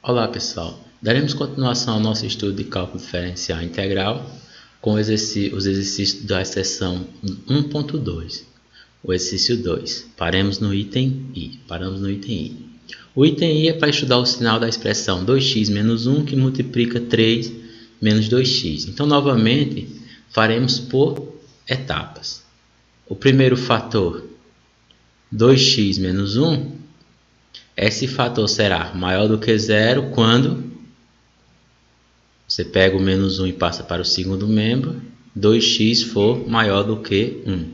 Olá pessoal, daremos continuação ao nosso estudo de cálculo diferencial integral com os exercícios da seção 1.2, o exercício 2. Paramos no item I. O item I é para estudar o sinal da expressão 2x menos 1 que multiplica 3 menos 2x. Então novamente faremos por etapas. O primeiro fator 2x menos 1, esse fator será maior do que zero quando você pega o menos 1 e passa para o segundo membro, 2x for maior do que 1.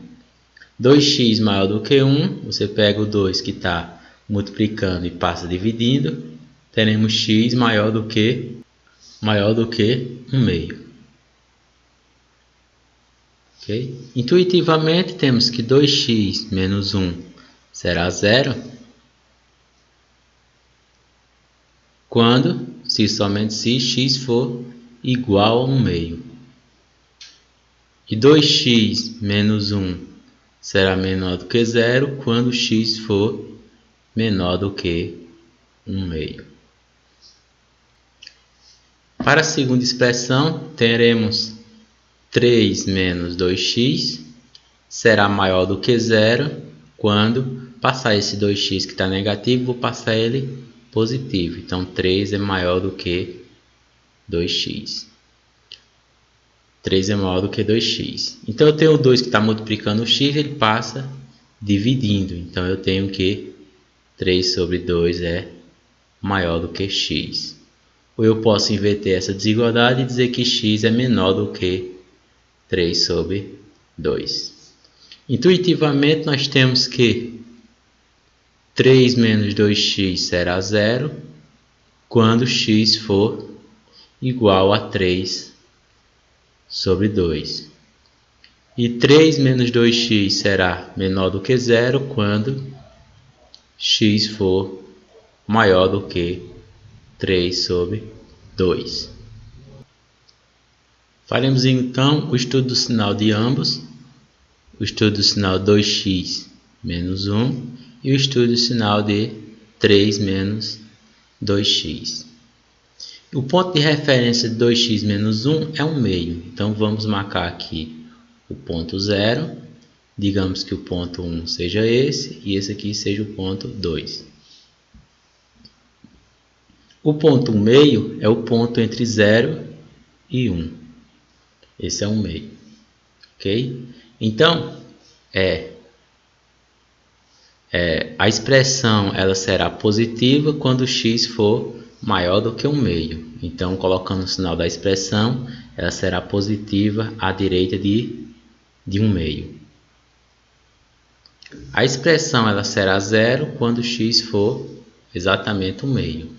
2x maior do que 1, você pega o 2 que está multiplicando e passa dividindo, teremos x maior do que 1 meio. Okay? Intuitivamente temos que 2x menos 1 será zero, quando, se somente se x for igual a 1 meio. E 2x menos 1 será menor do que zero quando x for menor do que 1 meio. Para a segunda expressão, teremos 3 menos 2x será maior do que zero quando passar esse 2x que está negativo, vou passar ele positivo. Então 3 é maior do que 2x. 3 é maior do que 2x. Então eu tenho o 2 que está multiplicando o x, ele passa dividindo. Então eu tenho que 3 sobre 2 é maior do que x. Ou eu posso inverter essa desigualdade e dizer que x é menor do que 3 sobre 2. Intuitivamente nós temos que 3 menos 2x será zero quando x for igual a 3 sobre 2. E 3 menos 2x será menor do que zero quando x for maior do que 3 sobre 2. Faremos então o estudo do sinal de ambos, o estudo do sinal 2x menos 1 e o estudo do sinal de 3 menos 2x. O ponto de referência de 2x menos 1 é 1 meio. Então vamos marcar aqui o ponto 0. Digamos que o ponto 1 seja esse e esse aqui seja o ponto 2. O ponto 1 meio é o ponto entre 0 e 1. Esse é 1 meio. Ok? Então, a expressão ela será positiva quando x for maior do que 1 meio. Então, colocando o sinal da expressão, ela será positiva à direita de 1 meio. A expressão ela será zero quando x for exatamente 1 meio.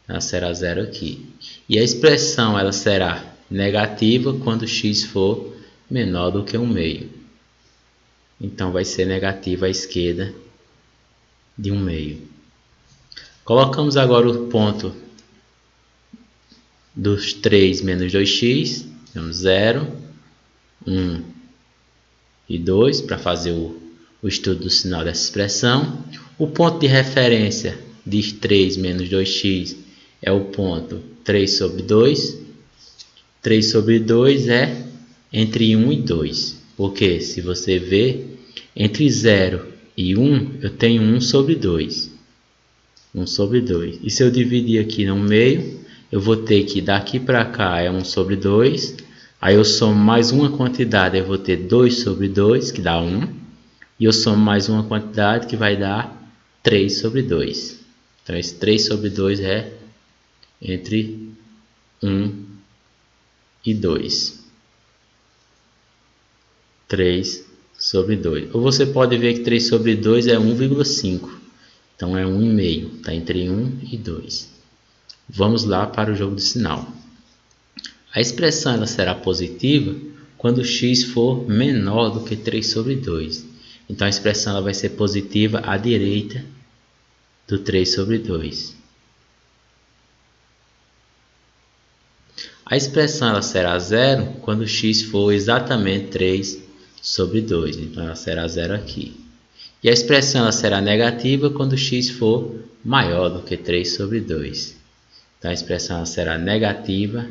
Ela será zero aqui. E a expressão ela será negativa quando x for menor do que 1 meio. Então, vai ser negativa à esquerda de 1 meio. Colocamos agora o ponto dos 3 menos 2x. Temos 0, 1 e 2 para fazer o estudo do sinal dessa expressão. O ponto de referência de 3 menos 2x é o ponto 3 sobre 2. 3 sobre 2 é entre 1 e 2. Porque se você ver, entre 0 e 1 eu tenho 1 sobre 2. 1 sobre 2. E se eu dividir aqui no meio, eu vou ter que daqui para cá é 1 sobre 2. Aí eu somo mais uma quantidade, eu vou ter 2 sobre 2, que dá 1. E eu somo mais uma quantidade que vai dar 3 sobre 2. Então esse 3 sobre 2 é entre 1 e 2. 3 sobre 2. Ou você pode ver que 3 sobre 2 é 1,5. Então é 1,5. Está entre 1 e 2. Vamos lá para o jogo de sinal. A expressão ela será positiva quando x for menor do que 3 sobre 2. Então a expressão ela vai ser positiva à direita do 3 sobre 2. A expressão ela será zero quando x for exatamente 3 sobre 2. Então ela será zero aqui. E a expressão ela será negativa quando x for maior do que 3 sobre 2. Então a expressão será negativa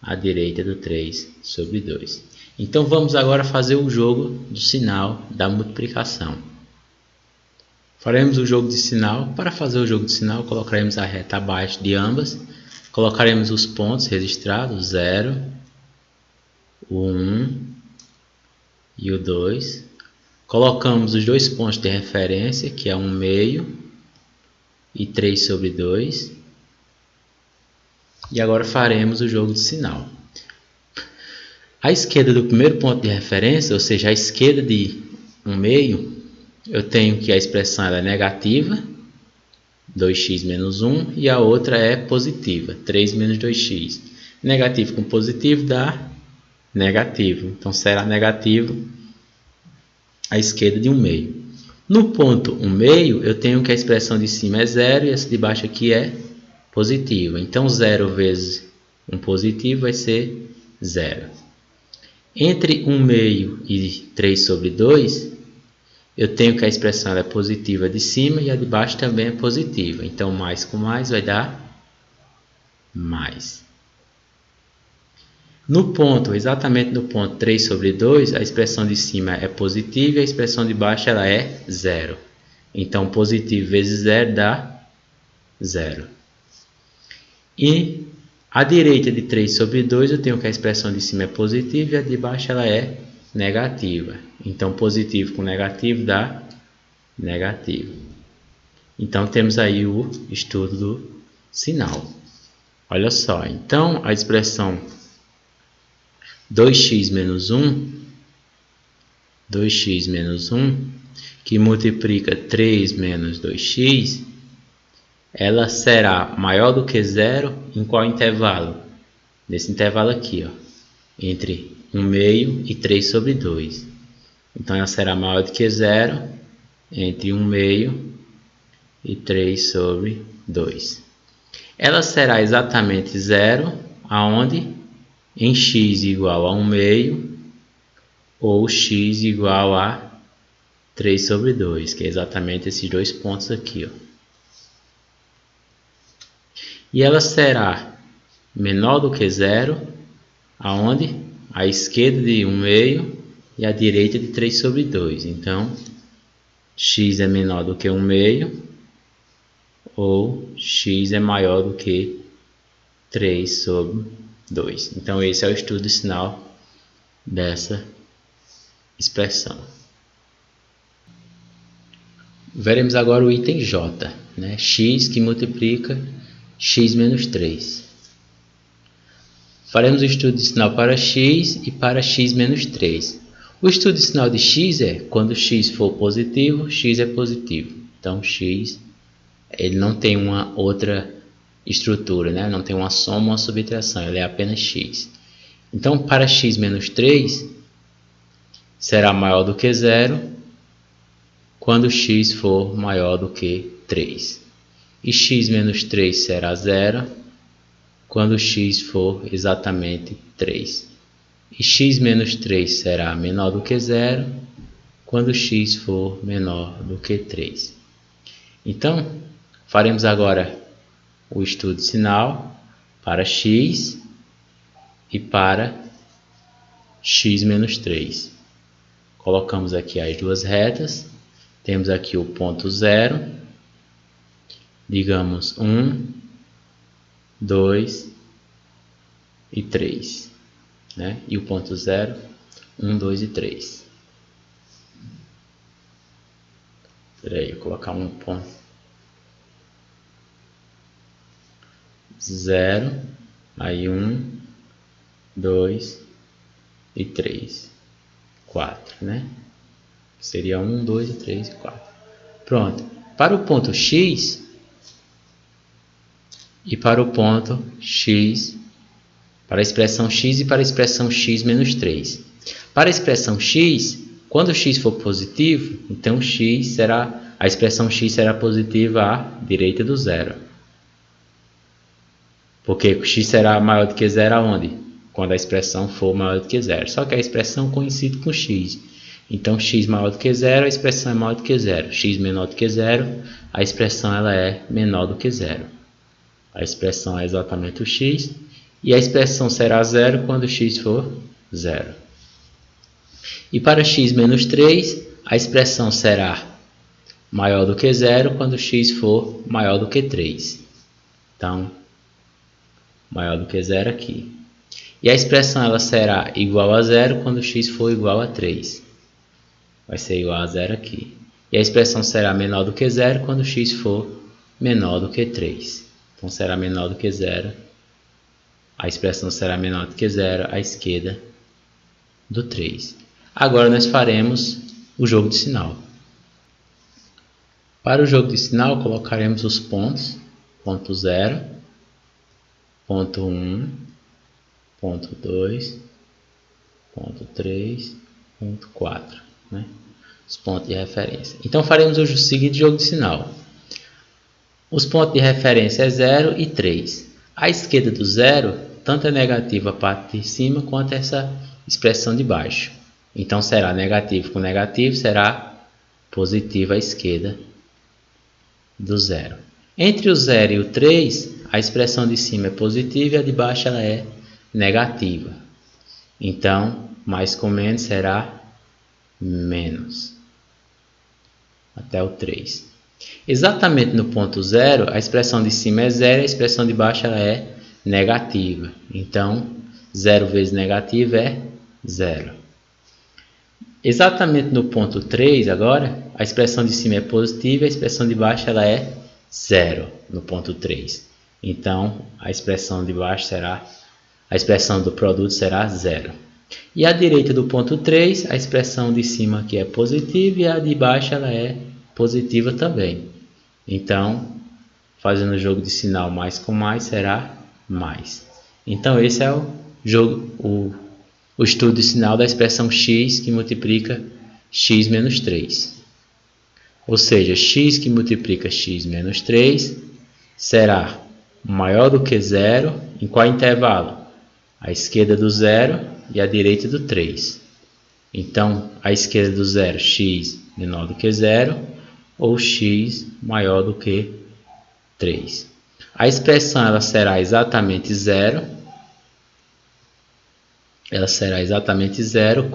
à direita do 3 sobre 2. Então vamos agora fazer o jogo do sinal da multiplicação. Faremos o jogo de sinal. Para fazer o jogo de sinal, colocaremos a reta abaixo de ambas. Colocaremos os pontos registrados, 0, o 1 e o 2. Colocamos os dois pontos de referência, que é 1/2 e 3 sobre 2. E agora faremos o jogo de sinal. À esquerda do primeiro ponto de referência, ou seja, à esquerda de 1/2, eu tenho que a expressão é negativa, 2x menos 1, e a outra é positiva, 3 menos 2x. Negativo com positivo dá negativo, então será negativo à esquerda de 1/2. No ponto 1/2, eu tenho que a expressão de cima é 0 e essa de baixo aqui é positiva. Então 0 vezes um positivo vai ser 0. Entre 1/2 e 3 sobre 2, eu tenho que a expressão é positiva de cima e a de baixo também é positiva. Então mais com mais vai dar mais. No ponto, exatamente no ponto 3 sobre 2, a expressão de cima é positiva e a expressão de baixo ela é 0. Então positivo vezes 0 dá 0. E à direita de 3 sobre 2, eu tenho que a expressão de cima é positiva e a de baixo ela é negativa. Então positivo com negativo dá negativo. Então temos aí o estudo do sinal. Olha só, então a expressão 2x menos 1, que multiplica 3 menos 2x, ela será maior do que 0 em qual intervalo? Nesse intervalo aqui, ó, entre 1/2 e 3 sobre 2. Então ela será maior do que 0 entre 1/2 e 3 sobre 2. Ela será exatamente 0 aonde? Em x igual a 1/2 ou x igual a 3 sobre 2, que é exatamente esses dois pontos aqui, ó. E ela será menor do que 0 aonde? À esquerda de 1/2 e à direita de 3 sobre 2. Então x é menor do que 1/2 ou x é maior do que 3 sobre 2. Então esse é o estudo do sinal dessa expressão. Veremos agora o item J, né? X que multiplica x menos 3. Faremos o estudo de sinal para x e para x menos 3. O estudo de sinal de x é quando x for positivo, x é positivo. Então x ele não tem uma outra estrutura, né? Não tem uma soma ou uma subtração, ele é apenas x. Então para x menos 3 será maior do que 0 quando x for maior do que 3. E x menos 3 será 0 quando x for exatamente 3. E x menos 3 será menor do que 0 quando x for menor do que 3. Então, faremos agora o estudo de sinal para x e para x menos 3. Colocamos aqui as duas retas. Temos aqui o ponto 0, digamos 1, 2 e 3, né? E o ponto 0, 1, 2 e 3. Espera aí, vou colocar um ponto 0, aí 1, 2 e 3, 4, né? Seria 1, 2, 3 e 4. Pronto. Para o ponto x e para o ponto x, para a expressão x e para a expressão x menos 3. Para a expressão x, quando x for positivo, então a expressão x será positiva à direita do zero. Porque x será maior do que zero aonde? Quando a expressão for maior do que zero. Só que a expressão coincide com x. Então, x maior do que 0, a expressão é maior do que 0. X menor do que 0, a expressão ela é menor do que 0. A expressão é exatamente o x. E a expressão será zero quando x for zero. E para x menos 3, a expressão será maior do que zero quando x for maior do que 3. Então, maior do que zero aqui. E a expressão ela será igual a zero quando x for igual a 3. Vai ser igual a zero aqui. E a expressão será menor do que zero quando x for menor do que 3. Então, será menor do que zero. A expressão será menor do que zero à esquerda do 3. Agora nós faremos o jogo de sinal. Para o jogo de sinal, colocaremos os pontos. Ponto 0, ponto 1, ponto 2, ponto 3, ponto 4. Né? Os pontos de referência. Então faremos o seguinte jogo de sinal. Os pontos de referência é 0 e 3. À esquerda do 0, tanto é negativa a parte de cima quanto essa expressão de baixo. Então será negativo com negativo, será positivo à esquerda do 0. Entre o 0 e o 3, a expressão de cima é positiva e a de baixo ela é negativa. Então, mais com menos será menos. Até o 3. Exatamente no ponto 0, a expressão de cima é 0 e a expressão de baixo ela é negativa. Então, 0 vezes negativo é 0. Exatamente no ponto 3 agora, a expressão de cima é positiva e a expressão de baixo ela é 0 no ponto 3. Então, a expressão de baixo será, a expressão do produto será 0. E à direita do ponto 3, a expressão de cima aqui é positiva e a de baixo ela é positiva também. Então, fazendo o jogo de sinal mais com mais será mais. Então esse é o estudo de sinal da expressão x que multiplica x menos 3. Ou seja, x que multiplica x menos 3 será maior do que zero em qual intervalo? À esquerda do 0 e à direita do 3. Então, à esquerda do 0, x menor do que 0 ou x maior do que 3. A expressão ela será exatamente 0. Ela será exatamente 0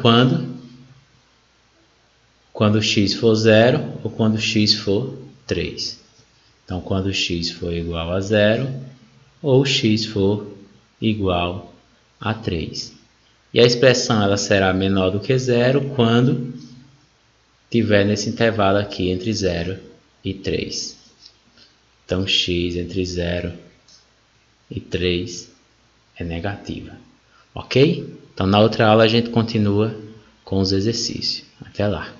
quando x for 0 ou quando x for 3. Então, quando x for igual a 0 ou x for igual a 3. E a expressão ela será menor do que 0 quando tiver nesse intervalo aqui entre 0 e 3. Então, x entre 0 e 3 é negativa. Ok? Então, na outra aula a gente continua com os exercícios. Até lá!